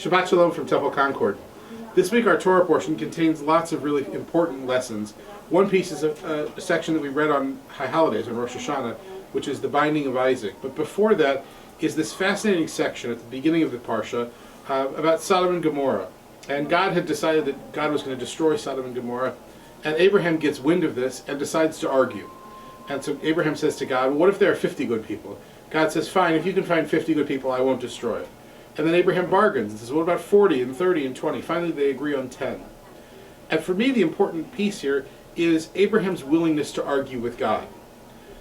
Shabbat Shalom from Temple Concord. This week our Torah portion contains lots of really important lessons. One piece is a section that we read on High Holidays, on Rosh Hashanah, which is the binding of Isaac. But before that is this fascinating section at the beginning of the Parsha about Sodom and Gomorrah. And God had decided that God was going to destroy Sodom and Gomorrah, and Abraham gets wind of this and decides to argue. And so Abraham says to God, well, what if there are 50 good people? God says, fine, if you can find 50 good people, I won't destroy it. And then Abraham bargains and says, what about 40 and 30 and 20? Finally, they agree on 10. And for me, the important piece here is Abraham's willingness to argue with God.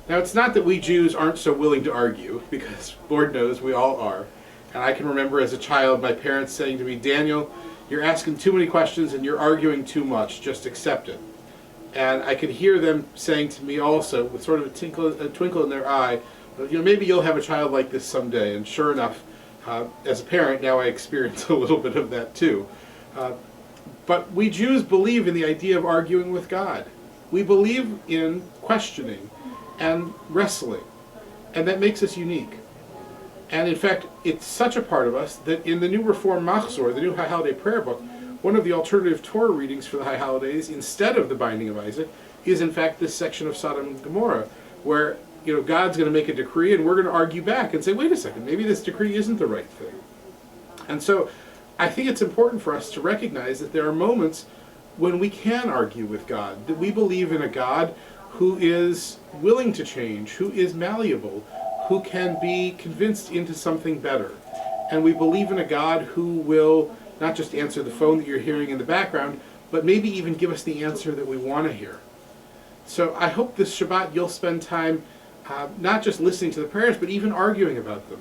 Now, it's not that we Jews aren't so willing to argue, because Lord knows we all are. And I can remember as a child my parents saying to me, Daniel, you're asking too many questions and you're arguing too much, just accept it. And I could hear them saying to me also, with sort of a twinkle in their eye, maybe you'll have a child like this someday. And sure enough, as a parent, now I experience a little bit of that too. But we Jews believe in the idea of arguing with God. We believe in questioning and wrestling, and that makes us unique. And in fact, it's such a part of us that in the new Reform Machzor, the new High Holiday prayer book, one of the alternative Torah readings for the High Holidays, instead of the binding of Isaac, is in fact this section of Sodom and Gomorrah, where God's going to make a decree and we're going to argue back and say, wait a second, maybe this decree isn't the right thing. And so I think it's important for us to recognize that there are moments when we can argue with God, that we believe in a God who is willing to change, who is malleable, who can be convinced into something better. And we believe in a God who will not just answer the phone that you're hearing in the background, but maybe even give us the answer that we want to hear. So I hope this Shabbat you'll spend time not just listening to the prayers, but even arguing about them.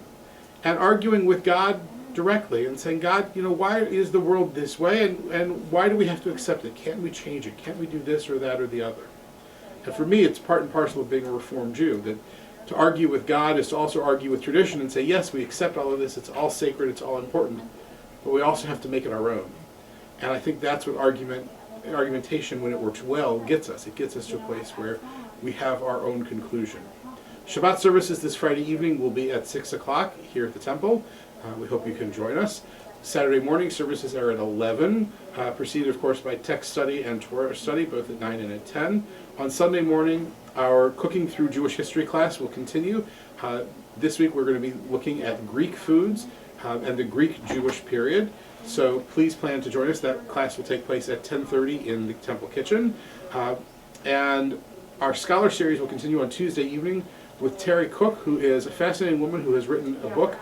And arguing with God directly and saying, God, why is the world this way, and why do we have to accept it? Can't we change it? Can't we do this or that or the other? And for me, it's part and parcel of being a Reformed Jew, that to argue with God is to also argue with tradition and say, yes, we accept all of this, it's all sacred, it's all important, but we also have to make it our own. And I think that's what argumentation, when it works well, gets us. It gets us to a place where we have our own conclusion. Shabbat services this Friday evening will be at 6 o'clock here at the temple. We hope you can join us. Saturday morning services are at 11, preceded of course by text study and Torah study, both at 9 and at 10. On Sunday morning, our Cooking Through Jewish History class will continue. This week we're going to be looking at Greek foods and the Greek Jewish period. So please plan to join us. That class will take place at 10:30 in the temple kitchen. And our scholar series will continue on Tuesday evening with Terry Cook, who is a fascinating woman who has written a book.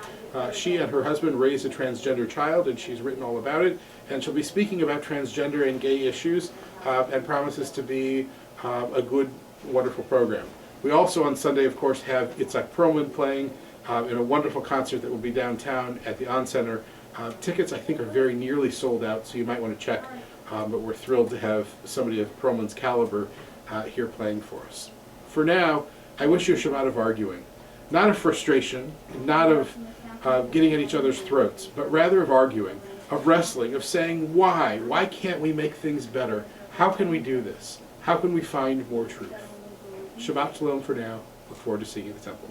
She and her husband raised a transgender child, and she's written all about it. And she'll be speaking about transgender and gay issues, and promises to be a good, wonderful program. We also on Sunday, of course, have Itzhak Perlman playing in a wonderful concert that will be downtown at the On Center. Tickets, I think, are very nearly sold out, so you might want to check. But we're thrilled to have somebody of Perlman's caliber here playing for us. For now, I wish you a Shabbat of arguing. Not of frustration, not of getting at each other's throats, but rather of arguing, of wrestling, of saying why? Why can't we make things better? How can we do this? How can we find more truth? Shabbat Shalom for now. Look forward to seeing you at the temple.